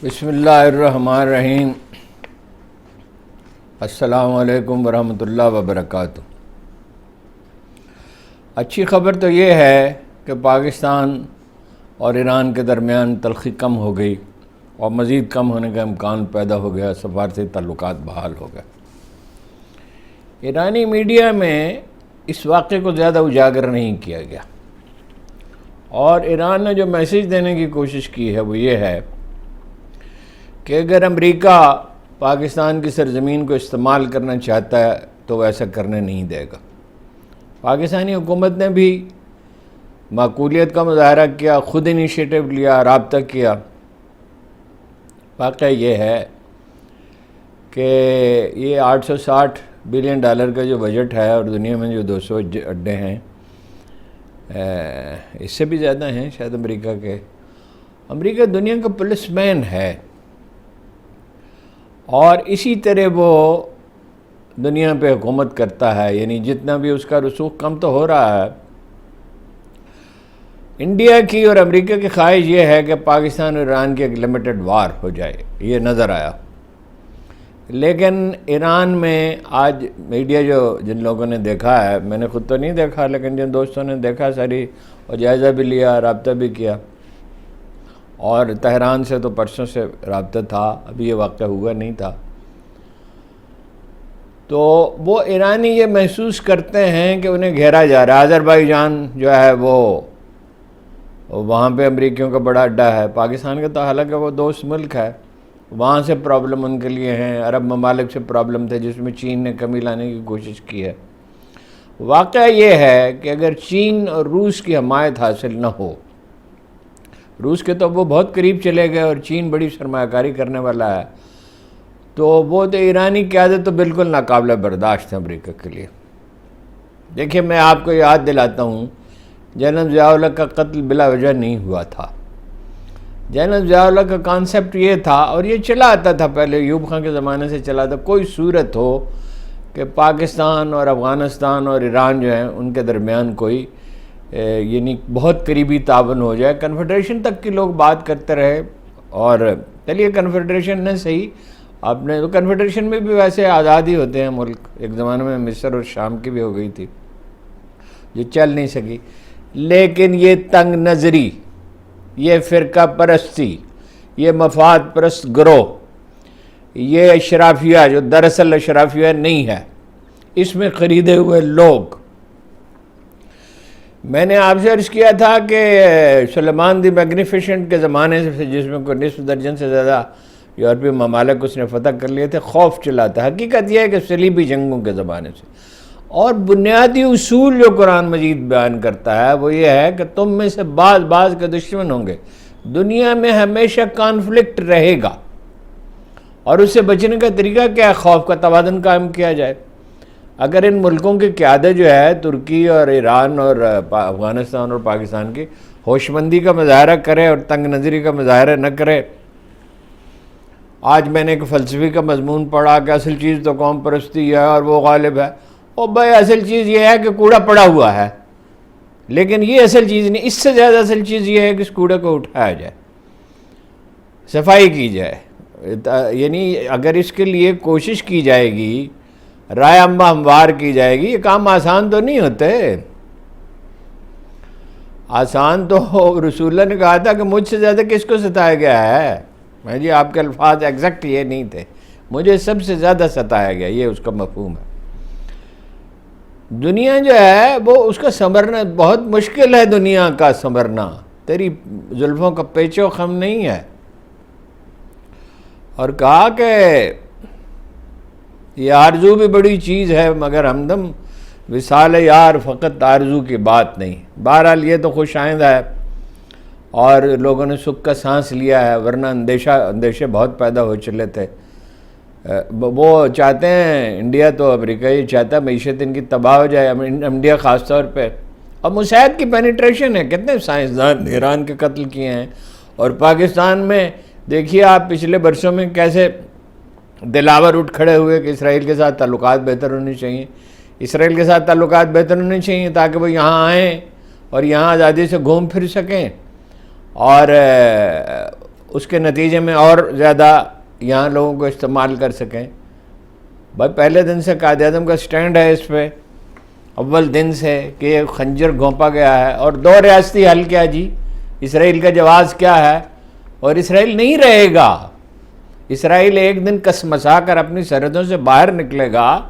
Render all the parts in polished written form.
بسم اللہ الرحمن الرحیم۔ السلام علیکم ورحمۃ اللہ وبرکاتہ۔ اچھی خبر تو یہ ہے کہ پاکستان اور ایران کے درمیان تلخی کم ہو گئی اور مزید کم ہونے کا امکان پیدا ہو گیا، سفارتی تعلقات بحال ہو گئے۔ ایرانی میڈیا میں اس واقعے کو زیادہ اجاگر نہیں کیا گیا، اور ایران نے جو میسیج دینے کی کوشش کی ہے وہ یہ ہے کہ اگر امریکہ پاکستان کی سرزمین کو استعمال کرنا چاہتا ہے تو وہ ایسا کرنے نہیں دے گا۔ پاکستانی حکومت نے بھی معقولیت کا مظاہرہ کیا، خود انیشیٹو لیا، رابطہ کیا۔ واقعہ یہ ہے کہ یہ $860 بلین کا جو بجٹ ہے، اور دنیا میں جو 200 اڈے ہیں، اس سے بھی زیادہ ہیں شاید امریکہ کے۔ امریکہ دنیا کا پولیس مین ہے، اور اسی طرح وہ دنیا پہ حکومت کرتا ہے، یعنی جتنا بھی اس کا رسوخ کم تو ہو رہا ہے۔ انڈیا کی اور امریکہ کی خواہش یہ ہے کہ پاکستان اور ایران کی ایک لمیٹڈ وار ہو جائے، یہ نظر آیا۔ لیکن ایران میں آج میڈیا جن لوگوں نے دیکھا ہے، میں نے خود تو نہیں دیکھا لیکن جن دوستوں نے دیکھا ساری، اور جائزہ بھی لیا، رابطہ بھی کیا، اور تہران سے تو پرسوں سے رابطہ تھا، ابھی یہ واقعہ ہوا نہیں تھا، تو وہ ایرانی یہ محسوس کرتے ہیں کہ انہیں گھیرا جا رہا ہے۔ آذربائیجان جو ہے وہ وہاں پہ امریکیوں کا بڑا اڈا ہے، پاکستان کا تو حالانکہ وہ دوست ملک ہے، وہاں سے پرابلم ان کے لیے ہیں، عرب ممالک سے پرابلم تھے جس میں چین نے کمی لانے کی کوشش کی ہے۔ واقعہ یہ ہے کہ اگر چین اور روس کی حمایت حاصل نہ ہو، روس کے تو وہ بہت قریب چلے گئے اور چین بڑی سرمایہ کاری کرنے والا ہے، تو وہ تو ایرانی قیادت تو بالکل ناقابل برداشت ہے امریکہ کے لیے۔ دیکھیے، میں آپ کو یاد دلاتا ہوں، جنرل ضیاء الحق کا قتل بلا وجہ نہیں ہوا تھا۔ جنرل ضیاء الحق کا کانسیپٹ یہ تھا، اور یہ چلا آتا تھا پہلے، ایوب خان کے زمانے سے چلا تھا، کوئی صورت ہو کہ پاکستان اور افغانستان اور ایران جو ہیں ان کے درمیان کوئی یعنی بہت قریبی تعاون ہو جائے، کنفیڈریشن تک کی لوگ بات کرتے رہے۔ اور چلیے کنفیڈریشن نے صحیح، آپ نے تو کنفیڈریشن میں بھی ویسے آزاد ہی ہوتے ہیں ملک، ایک زمانے میں مصر اور شام کی بھی ہو گئی تھی جو چل نہیں سکی، لیکن یہ تنگ نظری، یہ فرقہ پرستی، یہ مفاد پرست گروہ، یہ اشرافیہ جو دراصل اشرافیہ نہیں ہے، اس میں خریدے ہوئے لوگ۔ میں نے آپ سے عرض کیا تھا کہ سلیمان دی میگنیفیشنٹ کے زمانے سے، جس میں کوئی نصف درجن سے زیادہ یورپی ممالک اس نے فتح کر لیے تھے، خوف چلاتا ہے۔ حقیقت یہ ہے کہ صلیبی جنگوں کے زمانے سے، اور بنیادی اصول جو قرآن مجید بیان کرتا ہے وہ یہ ہے کہ تم میں سے بعض کے دشمن ہوں گے، دنیا میں ہمیشہ کانفلکٹ رہے گا، اور اس سے بچنے کا طریقہ کیا ہے؟ خوف کا توازن قائم کیا جائے۔ اگر ان ملکوں کی قیادت جو ہے ترکی اور ایران اور افغانستان اور پاکستان کی ہوش مندی کا مظاہرہ کرے اور تنگ نظری کا مظاہرہ نہ کرے۔ آج میں نے ایک فلسفی کا مضمون پڑھا کہ اصل چیز تو قوم پرستی ہے اور وہ غالب ہے۔ اور بھائی اصل چیز یہ ہے کہ کوڑا پڑا ہوا ہے، لیکن یہ اصل چیز نہیں، اس سے زیادہ اصل چیز یہ ہے کہ اس کوڑے کو اٹھایا جائے، صفائی کی جائے۔ یعنی اگر اس کے لیے کوشش کی جائے گی، رائے عامہ ہموار کی جائے گی، یہ کام آسان تو نہیں ہوتے۔ آسان تو رسول اللہ نے کہا تھا کہ مجھ سے زیادہ کس کو ستایا گیا ہے؟ میں جی آپ کے الفاظ ایگزیکٹ یہ نہیں تھے، مجھے سب سے زیادہ ستایا گیا، یہ اس کا مفہوم ہے۔ دنیا جو ہے وہ اس کا سنبھرنا بہت مشکل ہے، دنیا کا سنبھرنا تیری زلفوں کا پیچ و خم نہیں ہے۔ اور کہا کہ یہ آرزو بھی بڑی چیز ہے مگر ہمدم وصال یار فقط آرزو کی بات نہیں۔ بہرحال یہ تو خوش آئند ہے، اور لوگوں نے سکھ کا سانس لیا ہے، ورنہ اندیشے بہت پیدا ہو چلے تھے۔ وہ چاہتے ہیں، انڈیا تو امریکہ ہی چاہتا ہے معیشت ان کی تباہ ہو جائے، انڈیا خاص طور پہ، اور مساعد کی پینیٹریشن ہے، کتنے سائنسدان ایران کے قتل کیے ہیں۔ اور پاکستان میں دیکھیے آپ پچھلے برسوں میں کیسے دلاور اٹھ کھڑے ہوئے کہ اسرائیل کے ساتھ تعلقات بہتر ہونے چاہیے، اسرائیل کے ساتھ تعلقات بہتر ہونے چاہیے تاکہ وہ یہاں آئیں اور یہاں آزادی سے گھوم پھر سکیں، اور اس کے نتیجے میں اور زیادہ یہاں لوگوں کو استعمال کر سکیں. بھائی پہلے دن سے قائد اعظم کا سٹینڈ ہے اس پہ، اول دن سے، کہ یہ خنجر گھونپا گیا ہے. اور 2 ریاستی حل کیا جی، اسرائیل کا جواز کیا ہے؟ اور اسرائیل نہیں رہے گا. اسرائیل ایک دن کسمسا کر اپنی سرحدوں سے باہر نکلے گا.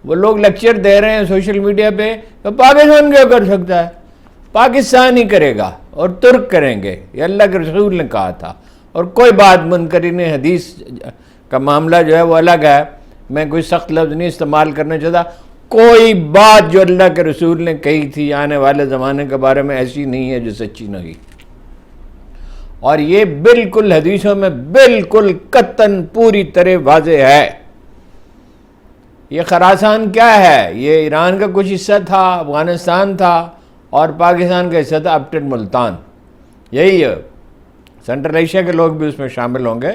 وہ لوگ لیکچر دے رہے ہیں سوشل میڈیا پہ کہ پاکستان کیا کر سکتا ہے، پاکستان ہی کرے گا اور ترک کریں گے، یہ اللہ کے رسول نے کہا تھا. اور کوئی بات منکرین حدیث کا معاملہ جو ہے وہ الگ ہے، میں کوئی سخت لفظ نہیں استعمال کرنا چاہتا. کوئی بات جو اللہ کے رسول نے کہی تھی آنے والے زمانے کے بارے میں ایسی نہیں ہے جو سچی نہیں. اور یہ بالکل حدیثوں میں بالکل قطعاً پوری طرح واضح ہے. یہ خراسان کیا ہے؟ یہ ایران کا کچھ حصہ تھا، افغانستان تھا، اور پاکستان کا حصہ تھا اپ ٹو ملتان. یہی ہے، سینٹرل ایشیا کے لوگ بھی اس میں شامل ہوں گے.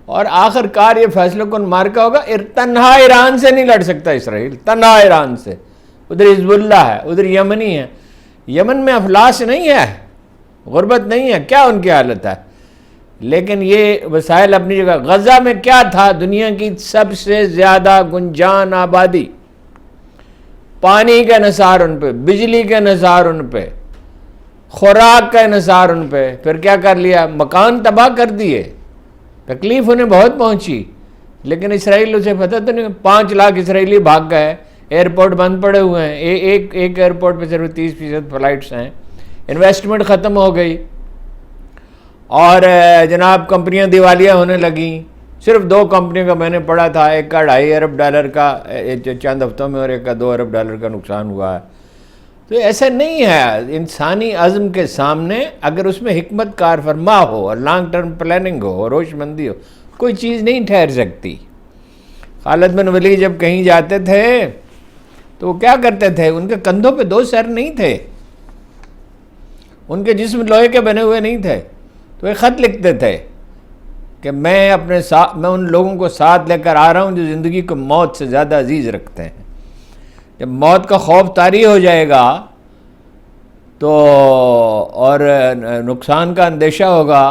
اور آخر کار یہ فیصلہ کن مارکا ہوگا. تنہا ایران سے نہیں لڑ سکتا اسرائیل، تنہا ایران سے. ادھر حزب اللہ ہے، ادھر یمنی ہے. یمن میں افلاس نہیں ہے، غربت نہیں ہے، کیا ان کی حالت ہے، لیکن یہ وسائل اپنی جگہ. غزہ میں کیا تھا؟ دنیا کی سب سے زیادہ گنجان آبادی، پانی کا انحصار ان پہ، بجلی کا انحصار ان پہ، خوراک کا انحصار ان پہ. پھر کیا کر لیا؟ مکان تباہ کر دیے. تکلیف انہیں بہت پہنچی، لیکن اسرائیل اسے پتہ تو نہیں. 5 لاکھ اسرائیلی بھاگ گئے، ایئرپورٹ بند پڑے ہوئے ہیں. ایک ایئرپورٹ پہ صرف 30% فلائٹس ہیں. انویسٹمنٹ ختم ہو گئی، اور جناب کمپنیاں دیوالیہ ہونے لگیں. صرف 2 کمپنیوں کا میں نے پڑھا تھا، ایک کا $2.5 ارب کا چند ہفتوں میں، اور ایک کا $2 ارب کا نقصان ہوا ہے. تو ایسا نہیں ہے. انسانی عزم کے سامنے اگر اس میں حکمت کار فرما ہو اور لانگ ٹرم پلاننگ ہو اور ہوش مندی ہو، کوئی چیز نہیں ٹھہر سکتی. خالد بن ولید جب کہیں جاتے تھے تو وہ کیا کرتے تھے؟ ان کے کندھوں پہ 2 سر نہیں تھے، ان کے جسم لوہے کے بنے ہوئے نہیں تھے. تو ایک خط لکھتے تھے کہ میں اپنے ساتھ، میں ان لوگوں کو ساتھ لے کر آ رہا ہوں جو زندگی کو موت سے زیادہ عزیز رکھتے ہیں. جب موت کا خوف طاری ہو جائے گا تو اور نقصان کا اندیشہ ہوگا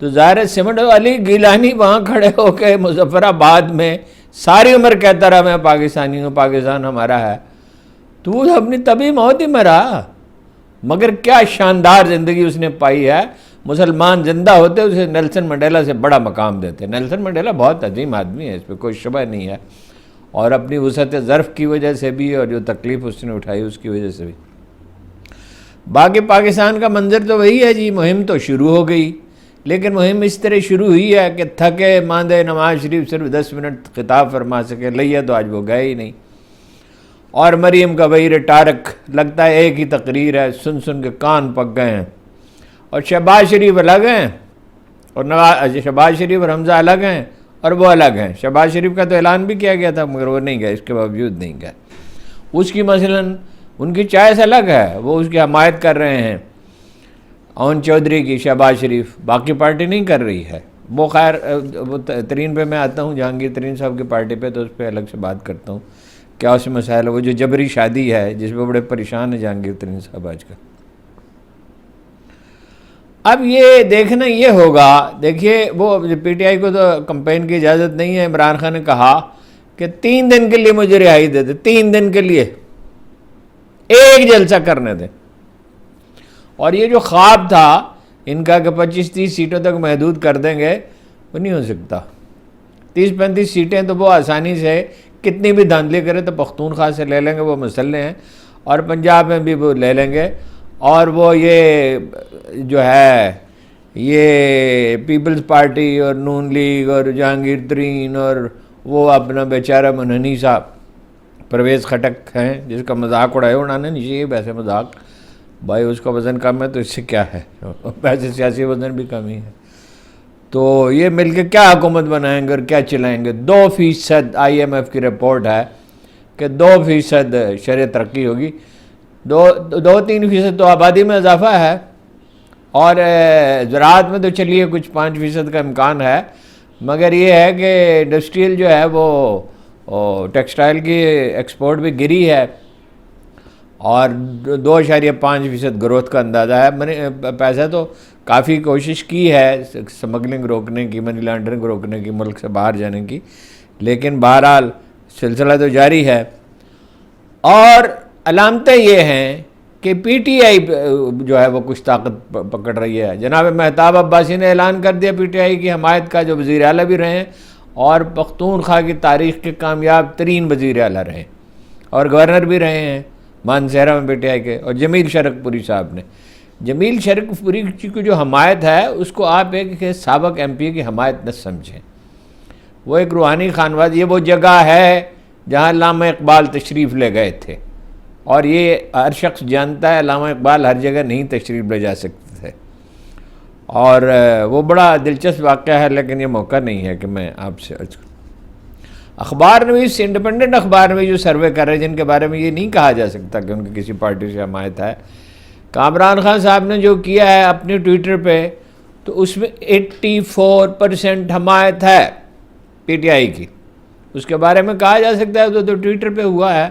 تو ظاہر سمٹ علی گیلانی وہاں کھڑے ہو کے مظفر آباد میں ساری عمر کہتا رہا میں پاکستانی ہوں، پاکستان ہمارا ہے. تو وہ اپنی طبی موت ہی مرا. مگر کیا شاندار زندگی اس نے پائی ہے. مسلمان زندہ ہوتے اسے نیلسن منڈیلا سے بڑا مقام دیتے. نیلسن منڈیلا بہت عظیم آدمی ہے، اس پہ کوئی شبہ نہیں ہے، اور اپنی وسعت ظرف کی وجہ سے بھی اور جو تکلیف اس نے اٹھائی اس کی وجہ سے بھی. باقی پاکستان کا منظر تو وہی ہے جی. مہم تو شروع ہو گئی، لیکن مہم اس طرح شروع ہوئی ہے کہ تھکے ماندے نواز شریف صرف 10 منٹ خطاب فرما سکے. لیا تو آج وہ گئے ہی نہیں. اور مریم کا وہی رٹارک لگتا ہے ایک ہی تقریر ہے، سن سن کے کان پک گئے ہیں. اور شہباز شریف الگ ہیں، اور شہباز شریف اور حمزہ الگ ہیں، اور وہ الگ ہیں. شہباز شریف کا تو اعلان بھی کیا گیا تھا مگر وہ نہیں گئے، اس کے باوجود نہیں گئے. اس کی مثلاً ان کی چوائس الگ ہے، وہ اس کی حمایت کر رہے ہیں اون چودھری کی، شہباز شریف. باقی پارٹی نہیں کر رہی ہے. وہ خیر وہ ترین پہ میں آتا ہوں، جہانگیر ترین صاحب کی پارٹی پہ، تو اس پہ الگ سے بات کرتا ہوں کیا اس مسائل ہے. وہ جو جبری شادی ہے جس پہ بڑے پریشان ہیں جہانگیر ترین صاحب آج کل. اب یہ دیکھنا یہ ہوگا، دیکھیے وہ پی ٹی آئی کو تو کمپین کی اجازت نہیں ہے. عمران خان نے کہا کہ 3 دن کے لیے مجھے رہائی دے دے، 3 دن کے لیے ایک جلسہ کرنے دیں. اور یہ جو خواب تھا ان کا کہ 25-30 سیٹوں تک محدود کر دیں گے، وہ نہیں ہو سکتا. 30-35 سیٹیں تو وہ آسانی سے کتنی بھی دھاندلی کرے تو پختونخوا سے لے لیں گے، وہ مسئلے ہیں، اور پنجاب میں بھی وہ لے لیں گے. اور وہ یہ جو ہے یہ پیپلز پارٹی اور نون لیگ اور جہانگیر ترین اور وہ اپنا بیچارہ منہنی صاحب پرویز خٹک ہیں جس کا مذاق اڑائے اڑانے نہیں چاہیے. ویسے مذاق بھائی اس کا وزن کم ہے تو اس سے کیا ہے، ویسے سیاسی وزن بھی کم ہی ہے. تو یہ مل کے کیا حکومت بنائیں گے اور کیا چلائیں گے. 2% IMF کی رپورٹ ہے کہ 2% شرح ترقی ہوگی. 2-3% تو آبادی میں اضافہ ہے، اور زراعت میں تو چلیے کچھ 5% کا امکان ہے. مگر یہ ہے کہ انڈسٹریل جو ہے وہ ٹیکسٹائل کی ایکسپورٹ بھی گری ہے، اور 2.5% گروتھ کا اندازہ ہے. پیسہ تو کافی کوشش کی ہے سمگلنگ روکنے کی، منی لانڈرنگ روکنے کی، ملک سے باہر جانے کی، لیکن بہرحال سلسلہ تو جاری ہے۔ اور علامتیں یہ ہیں کہ پی ٹی آئی جو ہے وہ کچھ طاقت پکڑ رہی ہے۔ جناب مہتاب عباسی نے اعلان کر دیا پی ٹی آئی کی حمایت کا، جو وزیر اعلیٰ بھی رہے ہیں اور پختونخوا کی تاریخ کے کامیاب ترین وزیر اعلیٰ رہے اور گورنر بھی رہے ہیں مانسہرہ میں پی ٹی آئی کے، اور جمیل شرک پوری صاحب نے۔ جمیل شرک پوری کی جو حمایت ہے اس کو آپ ایک سابق ایم پی کی حمایت نہ سمجھیں۔ وہ ایک روحانی خانواز، یہ وہ جگہ ہے جہاں علامہ اقبال تشریف لے گئے تھے، اور یہ ہر شخص جانتا ہے علامہ اقبال ہر جگہ نہیں تشریف لے جا سکتے تھے، اور وہ بڑا دلچسپ واقعہ ہے، لیکن یہ موقع نہیں ہے کہ میں آپ سے عرض کروں۔ اخبار نویس، انڈیپینڈنٹ اخبار نویس جو سروے کر رہے ہیں، جن کے بارے میں یہ نہیں کہا جا سکتا کہ ان کی کسی پارٹی سے حمایت ہے، کامران خان صاحب نے جو کیا ہے اپنے ٹویٹر پہ، تو اس میں 84% حمایت ہے پی ٹی آئی کی۔ اس کے بارے میں کہا جا سکتا ہے تو ٹویٹر پہ ہوا ہے،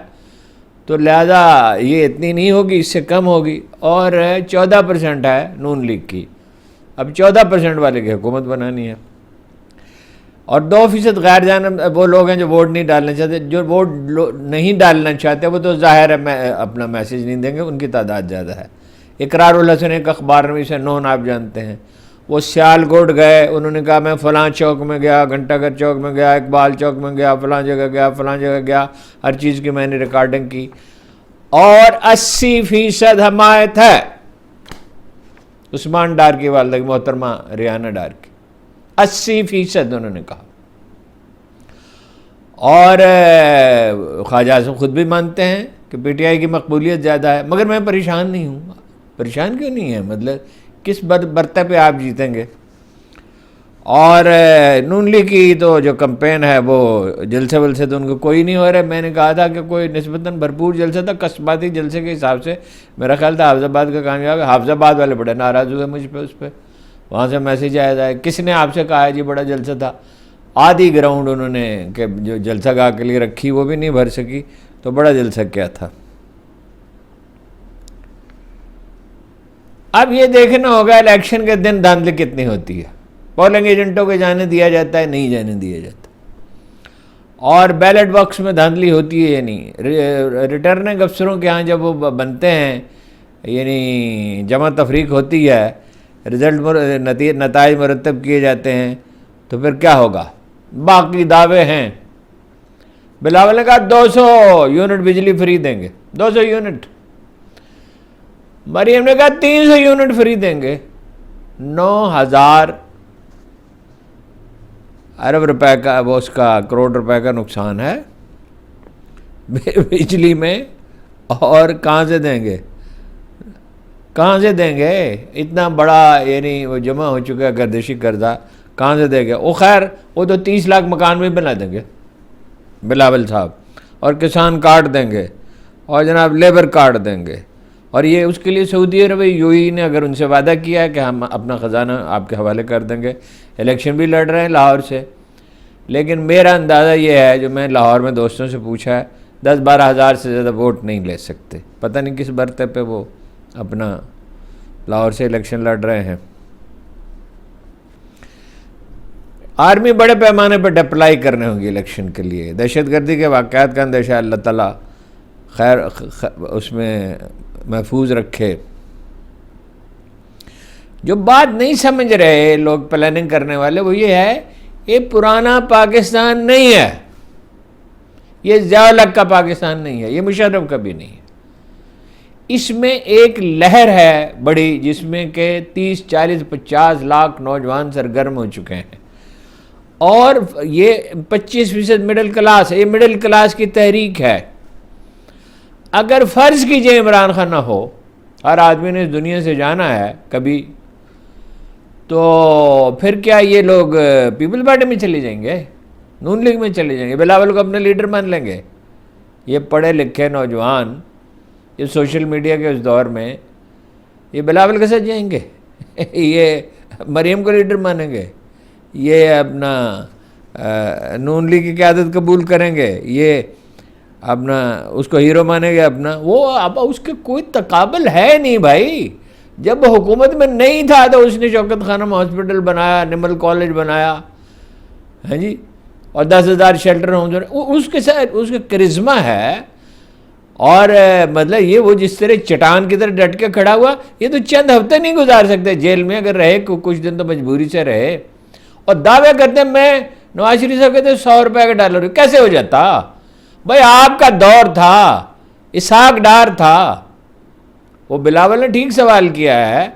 تو لہذا یہ اتنی نہیں ہوگی، اس سے کم ہوگی۔ اور 14% ہے نون لیگ کی، اب 14% والے کی حکومت بنانی ہے، اور 2% غیر جانب وہ لوگ ہیں جو ووٹ نہیں ڈالنا چاہتے۔ جو ووٹ نہیں ڈالنا چاہتے وہ تو ظاہر ہے اپنا میسیج نہیں دیں گے، ان کی تعداد زیادہ ہے۔ اقرار الحسن ایک اخبار نویس ہے، نون آپ جانتے ہیں، وہ سیالکوٹ گئے، انہوں نے کہا میں فلاں چوک میں گیا، گھنٹہ گھر چوک میں گیا، اقبال چوک میں گیا، فلاں جگہ گیا، فلاں جگہ گیا، ہر چیز کی میں نے ریکارڈنگ کی، اور 80% حمایت ہے عثمان ڈار کی والدہ کی، محترمہ ریانہ ڈار کی، 80% انہوں نے کہا۔ اور خواجہ اعظم خود بھی مانتے ہیں کہ پی ٹی آئی کی مقبولیت زیادہ ہے، مگر میں پریشان نہیں ہوں۔ پریشان کیوں نہیں ہے؟ مطلب کس برتے پہ آپ جیتیں گے؟ اور نون لیگ کی تو جو کمپین ہے وہ جلسے ولسے تو ان کو کوئی نہیں ہو رہا ہے۔ میں نے کہا تھا کہ کوئی نسبتاً بھرپور جلسہ تھا، قصباتی جلسے کے حساب سے میرا خیال تھا حافظ آباد کا کامیاب ہے۔ حافظ آباد والے بڑے ناراض ہوئے مجھ پہ، اس پہ وہاں سے میسیج آیا تھا، کس نے آپ سے کہا ہے جی بڑا جلسہ تھا؟ آدھی گراؤنڈ انہوں نے کہ جو جلسہ گاہ کے لیے رکھی وہ بھی نہیں بھر سکی، تو بڑا جلسہ کیا تھا۔ اب یہ دیکھنا ہوگا الیکشن کے دن دھاندلی کتنی ہوتی ہے، پولنگ ایجنٹوں کو جانے دیا جاتا ہے نہیں جانے دیا جاتا، اور بیلٹ باکس میں دھاندلی ہوتی ہے یا نہیں، ریٹرننگ افسروں کے ہاں جب وہ بنتے ہیں، یعنی جمع تفریق ہوتی ہے، نتائج مرتب کیے جاتے ہیں، تو پھر کیا ہوگا؟ باقی دعوے ہیں۔ بلاول نے کہا 200 یونٹ بجلی فری دیں گے، 200 یونٹ۔ مریم نے کہا 300 یونٹ فری دیں گے۔ 9,000 ارب روپے کا وہ اس کا کروڑ روپے کا نقصان ہے بجلی میں، اور کہاں سے دیں گے؟ کہاں سے دیں گے؟ اتنا بڑا یعنی وہ جمع ہو چکا ہے گردشی قرضہ، کہاں سے دیں گے؟ وہ خیر وہ تو 30 لاکھ مکان بھی بنا دیں گے بلاول صاحب، اور کسان کارڈ دیں گے، اور جناب لیبر کارڈ دیں گے، اور یہ اس کے لیے سعودی عرب یو ای نے اگر ان سے وعدہ کیا ہے کہ ہم اپنا خزانہ آپ کے حوالے کر دیں گے، الیکشن بھی لڑ رہے ہیں لاہور سے۔ لیکن میرا اندازہ یہ ہے، جو میں لاہور میں دوستوں سے پوچھا ہے، 10-12 ہزار سے زیادہ ووٹ نہیں لے سکتے، پتہ نہیں کس برتے پہ وہ اپنا لاہور سے الیکشن لڑ رہے ہیں۔ آرمی بڑے پیمانے پر اپلائی کرنے ہوں گی الیکشن کے لیے۔ دہشت گردی کے واقعات کا اندیشہ اللہ تعالیٰ خیر اس میں محفوظ رکھے۔ جو بات نہیں سمجھ رہے لوگ پلاننگ کرنے والے، وہ یہ ہے یہ پرانا پاکستان نہیں ہے، یہ ضیاء الحق کا پاکستان نہیں ہے، یہ مشرف کا بھی نہیں ہے۔ اس میں ایک لہر ہے بڑی، جس میں کہ 30, 40, 50 لاکھ نوجوان سرگرم ہو چکے ہیں، اور یہ 25% مڈل کلاس ہے، یہ مڈل کلاس کی تحریک ہے۔ اگر فرض کیجئے عمران خان نہ ہو، ہر آدمی نے اس دنیا سے جانا ہے کبھی، تو پھر کیا یہ لوگ پیپل پارٹی میں چلے جائیں گے، نون لیگ میں چلے جائیں گے، بلاول کو اپنے لیڈر مان لیں گے؟ یہ پڑھے لکھے نوجوان یہ سوشل میڈیا کے اس دور میں یہ بلاول کے ساتھ جائیں گے؟ یہ مریم کو لیڈر مانیں گے؟ یہ اپنا نون لیگ کی قیادت قبول کریں گے؟ یہ اپنا اس کو ہیرو مانیں گے اپنا؟ وہ اب اس کے کوئی تقابل ہے نہیں بھائی۔ جب وہ حکومت میں نہیں تھا تو اس نے شوکت خانم ہاسپٹل بنایا، نمل کالج بنایا، ہاں جی، اور 10,000 شیلٹر ہوم، اس کے ساتھ اس کا کرزمہ ہے. اور مطلب یہ وہ جس طرح چٹان کی طرح ڈٹ کے کھڑا ہوا، یہ تو چند ہفتے نہیں گزار سکتے جیل میں، اگر رہے کچھ دن تو مجبوری سے رہے. اور دعوے کرتے ہیں میں، نواز شریف صاحب کہتے ہیں 100 روپے کا ڈالر، کیسے ہو جاتا بھائی؟ آپ کا دور تھا، اسحاق ڈار تھا. وہ بلاول نے ٹھیک سوال کیا ہے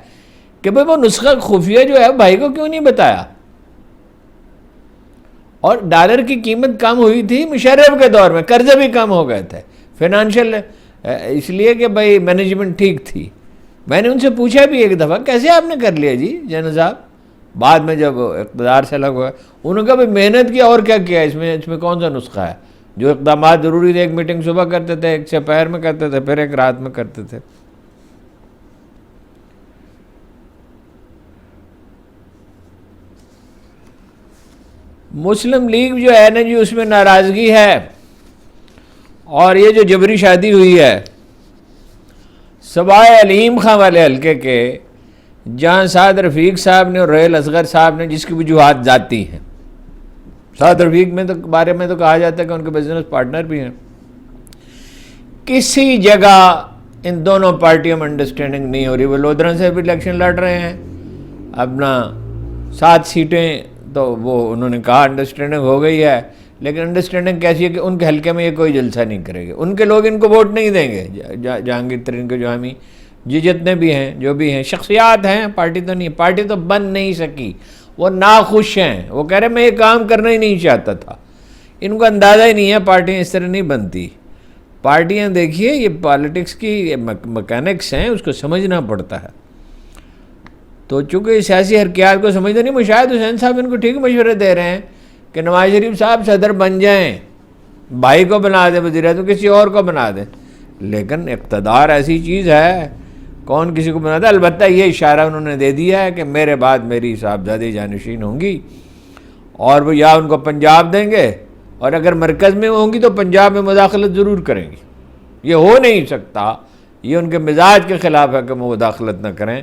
کہ بھائی وہ نسخہ خفیہ جو ہے بھائی کو کیوں نہیں بتایا؟ اور ڈالر کی قیمت کم ہوئی تھی مشرف کے دور میں، قرضے بھی کم ہو گئے تھے، فائنانشل، اس لیے کہ بھائی مینجمنٹ ٹھیک تھی. میں نے ان سے پوچھا بھی ایک دفعہ کیسے آپ نے کر لیا جی جنرل صاحب، بعد میں جب اقتدار سے الگ ہوا. انہوں نے کہا بھائی محنت کی اور کیا کیا، اس میں کون سا نسخہ ہے؟ جو اقدامات ضروری تھے، ایک میٹنگ صبح کرتے تھے، ایک دوپہر میں کرتے تھے، پھر ایک رات میں کرتے تھے. مسلم لیگ جو ہے نا جی، اس میں ناراضگی ہے. اور یہ جو جبری شادی ہوئی ہے سوائے علیم خان والے حلقے کے، جہاں سعد رفیق صاحب نے اور ریل اصغر صاحب نے، جس کی وجوہات ذاتی ہیں، سعد رفیق میں تو بارے میں تو کہا جاتا ہے کہ ان کے بزنس پارٹنر بھی ہیں، کسی جگہ ان دونوں پارٹیوں میں انڈرسٹینڈنگ نہیں ہو رہی. وہ لودھران سے بھی الیکشن لڑ رہے ہیں، اپنا 7 سیٹیں تو وہ انہوں نے کہا انڈرسٹینڈنگ ہو گئی ہے، لیکن انڈرسٹینڈنگ کیسی ہے کہ ان کے حلقے میں یہ کوئی جلسہ نہیں کرے گے، ان کے لوگ ان کو ووٹ نہیں دیں گے. جہانگیر ترین کے جو حامی جی جتنے بھی ہیں، جو بھی ہیں، شخصیات ہیں، پارٹی تو نہیں، پارٹی تو بن نہیں سکی. وہ ناخوش ہیں، وہ کہہ رہے میں یہ کام کرنا ہی نہیں چاہتا تھا. ان کو اندازہ ہی نہیں ہے پارٹیاں اس طرح نہیں بنتی. پارٹیاں دیکھیے یہ پالیٹکس کی مکینکس ہیں، اس کو سمجھنا پڑتا ہے. تو چونکہ سیاسی حرکیات کو سمجھتے نہیں، مشاہد حسین صاحب ان کو ٹھیک مشورے دے رہے ہیں کہ نواز شریف صاحب صدر بن جائیں، بھائی کو بنا دیں وزیر اعظم، کسی اور کو بنا دیں. لیکن اقتدار ایسی چیز ہے، کون کسی کو بناتا ہے؟ البتہ یہ اشارہ انہوں نے دے دیا ہے کہ میرے بعد میری صاحبزادی جانشین ہوں گی، اور وہ یا ان کو پنجاب دیں گے، اور اگر مرکز میں ہوں گی تو پنجاب میں مداخلت ضرور کریں گی. یہ ہو نہیں سکتا، یہ ان کے مزاج کے خلاف ہے کہ وہ مداخلت نہ کریں.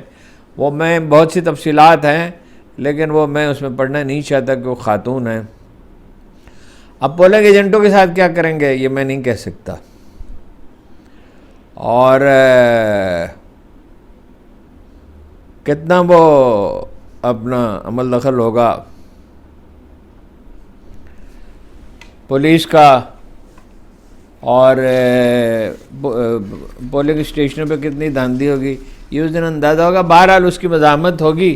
وہ میں بہت سی تفصیلات ہیں لیکن وہ میں اس میں پڑھنا نہیں چاہتا کہ وہ خاتون ہیں. اب پولنگ ایجنٹوں کے ساتھ کیا کریں گے یہ میں نہیں کہہ سکتا. اور کتنا وہ اپنا عمل دخل ہوگا پولیس کا، اور پولنگ اسٹیشنوں پہ کتنی دھاندلی ہوگی، یہ اس دن اندازہ ہوگا. بہرحال اس کی مزاحمت ہوگی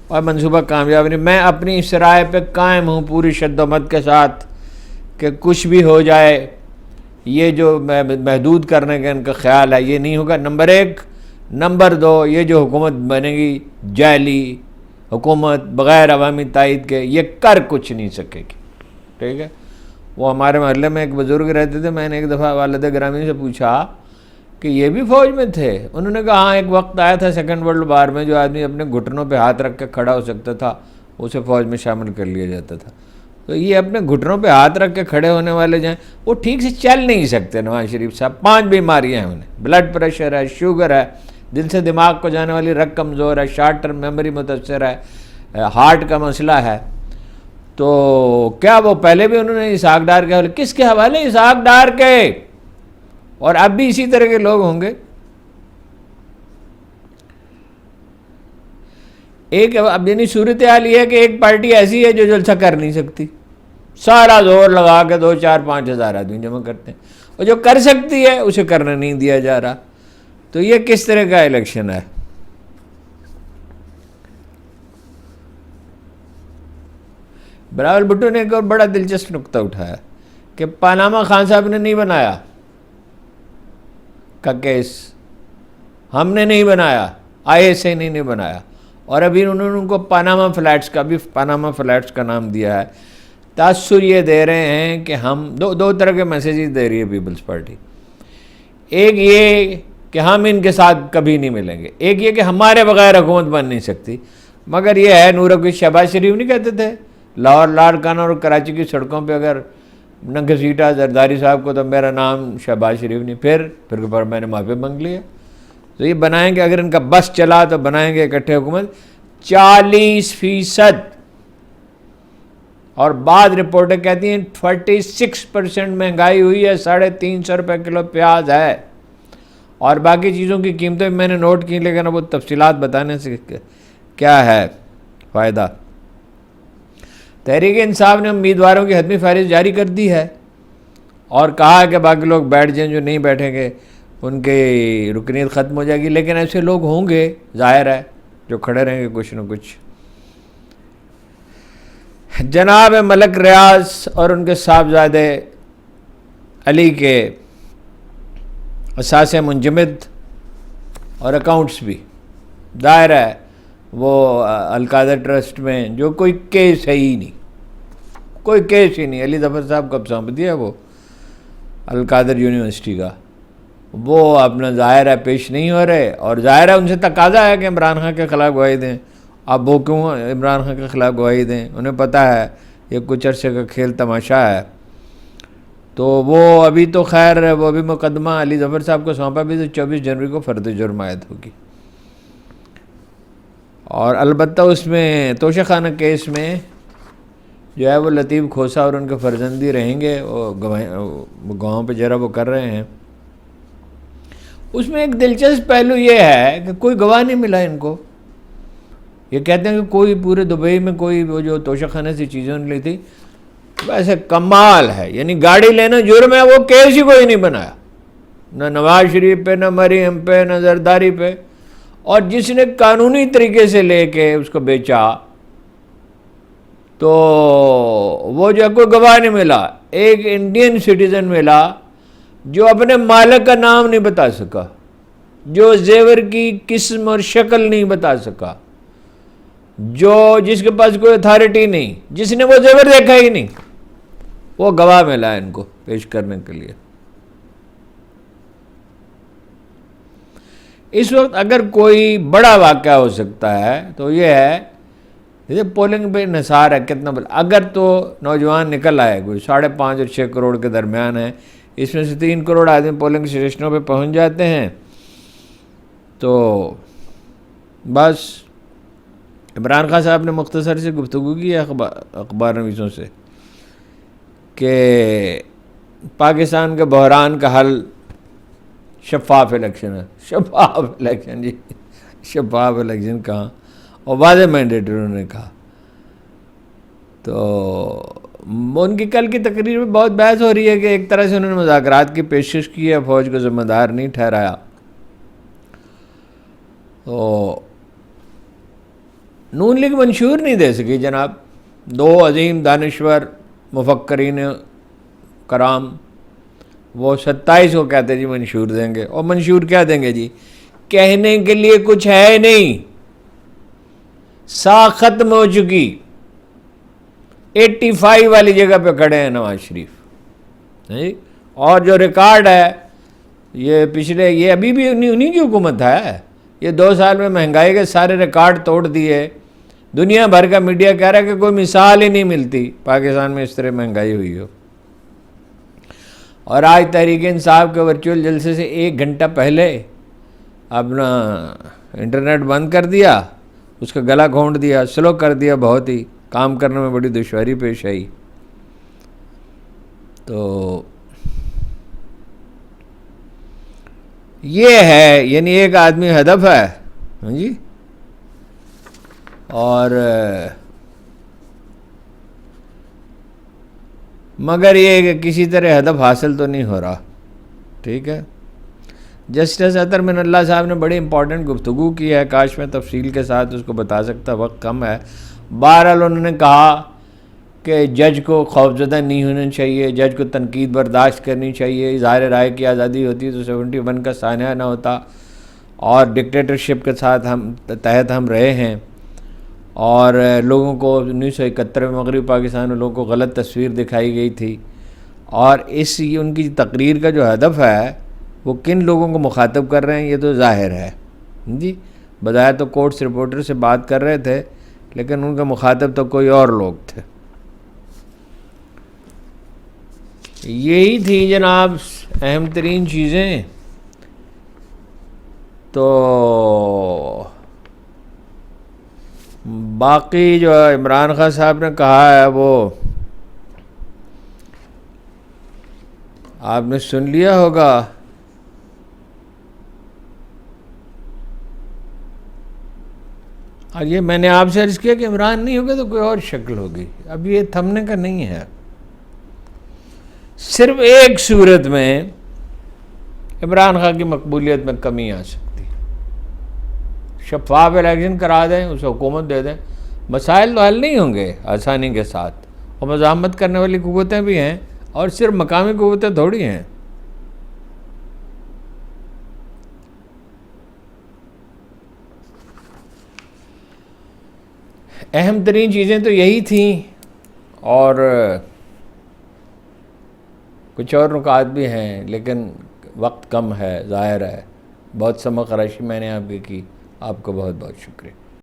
اور منصوبہ کامیاب نہیں. میں اپنی اس رائے پہ قائم ہوں پوری شد و مت کے ساتھ کہ کچھ بھی ہو جائے، یہ جو محدود کرنے کا ان کا خیال ہے یہ نہیں ہوگا. نمبر 1. نمبر 2، یہ جو حکومت بنے گی جعلی حکومت بغیر عوامی تائید کے، یہ کر کچھ نہیں سکے گی. ٹھیک ہے. وہ ہمارے محلے میں ایک بزرگ رہتے تھے، میں نے ایک دفعہ والد گرامی سے پوچھا کہ یہ بھی فوج میں تھے؟ انہوں نے کہا ہاں، ایک وقت آیا تھا سیکنڈ ورلڈ وار میں جو آدمی اپنے گھٹنوں پہ ہاتھ رکھ کے کھڑا ہو سکتا تھا اسے فوج میں شامل کر لیا جاتا تھا. تو یہ اپنے گھٹنوں پہ ہاتھ رکھ کے کھڑے ہونے والے جو ہیں وہ ٹھیک سے چل نہیں سکتے. نواز شریف صاحب 5 بیماریاں ہیں انہیں، بلڈ پریشر ہے، شوگر ہے، دل سے دماغ کو جانے والی رگ کمزور ہے، شارٹ ٹرم میموری متاثر ہے، ہارٹ کا مسئلہ ہے. تو کیا وہ پہلے بھی انہوں نے اسحاق ڈار کے حوالے، کس کے حوالے؟ اسحاق ڈار کے. اور اب بھی اسی طرح کے لوگ ہوں گے. ایک اب یعنی صورتحال یہ ہے کہ ایک پارٹی ایسی ہے جو جلسہ کر نہیں سکتی، سارا زور لگا کے 2 4 5 ہزار آدمی جمع کرتے ہیں، اور جو کر سکتی ہے اسے کرنے نہیں دیا جا رہا. تو یہ کس طرح کا الیکشن ہے؟ بلاول بھٹو نے ایک اور بڑا دلچسپ نقطہ اٹھایا کہ پاناما خان صاحب نے نہیں بنایا کا کیس، ہم نے نہیں بنایا، ISI نے نہیں بنایا. اور ابھی انہوں نے ان کو پاناما فلیٹس کا بھی پاناما فلیٹس کا نام دیا ہے. تاثر یہ دے رہے ہیں کہ ہم دو طرح کے میسیجز دے رہی ہے پیپلز پارٹی. ایک یہ کہ ہم ان کے ساتھ کبھی نہیں ملیں گے، ایک یہ کہ ہمارے بغیر حکومت بن نہیں سکتی. مگر یہ ہے نور کو شہباز شریف نہیں کہتے تھے لاہور لاڑکانہ اور کراچی کی سڑکوں پہ اگر نہ گھسیٹا زرداری صاحب کو تو میرا نام شہباز شریف نہیں. پھر میں نے معافی مانگ لیا. تو یہ بنائیں گے، اگر ان کا بس چلا تو بنائیں گے اکٹھے حکومت 40%، اور بعض رپورٹیں کہتی ہیں 46% مہنگائی ہوئی ہے، 350 روپے کلو پیاز ہے، اور باقی چیزوں کی قیمتیں میں نے نوٹ کی، لیکن اب وہ تفصیلات بتانے سے کیا ہے فائدہ۔ تحریک انصاف نے امیدواروں کی حتمی فہرست جاری کر دی ہے اور کہا کہ باقی لوگ بیٹھ جائیں، جو نہیں بیٹھیں گے ان کی رکنیت ختم ہو جائے گی، لیکن ایسے لوگ ہوں گے ظاہر ہے جو کھڑے رہیں گے کچھ نہ کچھ۔ جناب ملک ریاض اور ان کے صاحبزادے علی کے اثاثے منجمد اور اکاؤنٹس بھی ظاہر ہے وہ القادر ٹرسٹ میں جو کوئی کیس ہے ہی نہیں، کوئی کیس ہی نہیں، علی ظفر صاحب کب سونپ دیا وہ القادر یونیورسٹی کا، وہ اپنا ظاہر ہے پیش نہیں ہو رہے، اور ظاہر ہے ان سے تقاضا ہے کہ عمران خان کے خلاف گواہی دیں۔ اب وہ کیوں عمران خان کے خلاف گواہی دیں؟ انہیں پتہ ہے یہ کچھ عرصے کا کھیل تماشا ہے، تو وہ ابھی تو خیر وہ ابھی مقدمہ علی ظفر صاحب کو سونپا بھی، تو 24 جنوری کو فرد جرم عائد ہوگی، اور البتہ اس میں توشہ خانہ کیس میں جو ہے وہ لطیف کھوسا اور ان کے فرزندی رہیں گے، وہ گواہوں پہ جرا وہ کر رہے ہیں۔ اس میں ایک دلچسپ پہلو یہ ہے کہ کوئی گواہ نہیں ملا ان کو، یہ کہتے ہیں کہ کوئی پورے دبئی میں کوئی وہ جو توشہ خانے سے چیزیں لی تھی، ویسے کمال ہے، یعنی گاڑی لینا جرم ہے، وہ کیس ہی کوئی نہیں بنایا، نہ نواز شریف پہ، نہ مریم پہ، نہ زرداری پہ، اور جس نے قانونی طریقے سے لے کے اس کو بیچا تو وہ جو کوئی گواہ نہیں ملا۔ ایک انڈین سٹیزن ملا جو اپنے مالک کا نام نہیں بتا سکا، جو زیور کی قسم اور شکل نہیں بتا سکا، جس کے پاس کوئی اتھارٹی نہیں، جس نے وہ زیور دیکھا ہی نہیں، وہ گواہ ملا ان کو پیش کرنے کے لیے۔ اس وقت اگر کوئی بڑا واقعہ ہو سکتا ہے تو یہ ہے، یہ پولنگ پہ انحصار ہے کتنا اگر تو نوجوان نکل آئے، کوئی 5.5 اور 6 کروڑ کے درمیان ہے، اس میں سے 3 کروڑ آدمی پولنگ اسٹیشنوں پہ پہنچ جاتے ہیں، تو بس عمران خان صاحب نے مختصر سے گفتگو کی ہے اخبار نویسوں سے کہ پاکستان کے بحران کا حل شفاف الیکشن ہے۔ شفاف الیکشن جی، شفاف الیکشن کہاں، اور واضح مینڈیٹ انہوں نے کہا۔ تو ان کی کل کی تقریر میں بہت بحث ہو رہی ہے کہ ایک طرح سے انہوں نے مذاکرات کی پیشکش کی ہے، فوج کو ذمہ دار نہیں ٹھہرایا۔ تو نون لیگ منشور نہیں دے سکی جناب، 2 عظیم دانشور مفکرین کرام، وہ 27 کو کہتے جی منشور دیں گے، اور منشور کیا دیں گے جی، کہنے کے لیے کچھ ہے نہیں، سا ختم ہو چکی، 85 والی جگہ پہ کھڑے ہیں نواز شریف، اور جو ریکارڈ ہے یہ پچھلے، یہ ابھی بھی انہی کی حکومت ہے، یہ 2 سال میں مہنگائی کے سارے ریکارڈ توڑ دیے، دنیا بھر کا میڈیا کہہ رہا ہے کہ کوئی مثال ہی نہیں ملتی پاکستان میں اس طرح مہنگائی ہوئی ہو۔ اور آج تحریک انصاف کے ورچوئل جلسے سے 1 گھنٹہ پہلے اپنا انٹرنیٹ بند کر دیا، اس کا گلا گھونٹ دیا، سلو کر دیا، بہت ہی کام کرنے میں بڑی دشواری پیش آئی۔ تو یہ ہے، یعنی ایک آدمی ہدف ہے، ہاں جی، اور مگر یہ کہ کسی طرح ہدف حاصل تو نہیں ہو رہا، ٹھیک ہے۔ جسٹس اطہر من اللہ صاحب نے بڑی امپورٹنٹ گفتگو کی ہے، کاش میں تفصیل کے ساتھ اس کو بتا سکتا، وقت کم ہے۔ بہرحال انہوں نے کہا کہ جج کو خوفزدہ نہیں ہونا چاہیے، جج کو تنقید برداشت کرنی چاہیے، اظہار رائے کی آزادی ہوتی تو 71 کا سانحہ نہ ہوتا، اور ڈکٹیٹرشپ کے ساتھ تحت ہم رہے ہیں، اور لوگوں کو 1971 میں مغربی پاکستان میں لوگوں کو غلط تصویر دکھائی گئی تھی، اور ان کی تقریر کا جو ہدف ہے وہ کن لوگوں کو مخاطب کر رہے ہیں یہ تو ظاہر ہے جی۔ بظاہر تو کورٹس رپورٹر سے بات کر رہے تھے، لیکن ان کا مخاطب تو کوئی اور لوگ تھے۔ یہی تھی جناب اہم ترین چیزیں۔ تو باقی جو عمران خان صاحب نے کہا ہے وہ آپ نے سن لیا ہوگا. اور یہ میں نے آپ سے عرض کیا کہ عمران نہیں ہوگا تو کوئی اور شکل ہوگی. اب یہ تھمنے کا نہیں ہے. صرف ایک صورت میں عمران خان کی مقبولیت میں کمی آ سکتی. شفاف الیکشن کرا دیں, اسے حکومت دے دیں, مسائل تو حل نہیں ہوں گے آسانی کے ساتھ. اور مزاحمت کرنے والی قوتیں بھی ہیں, اور صرف مقامی قوتیں تھوڑی ہیں. اہم ترین چیزیں تو یہی تھیں, اور کچھ اور نکات بھی ہیں, لیکن وقت کم ہے, ظاہر ہے. بہت سمع خراشی میں نے آپ کی. آپ کو بہت بہت شکریہ.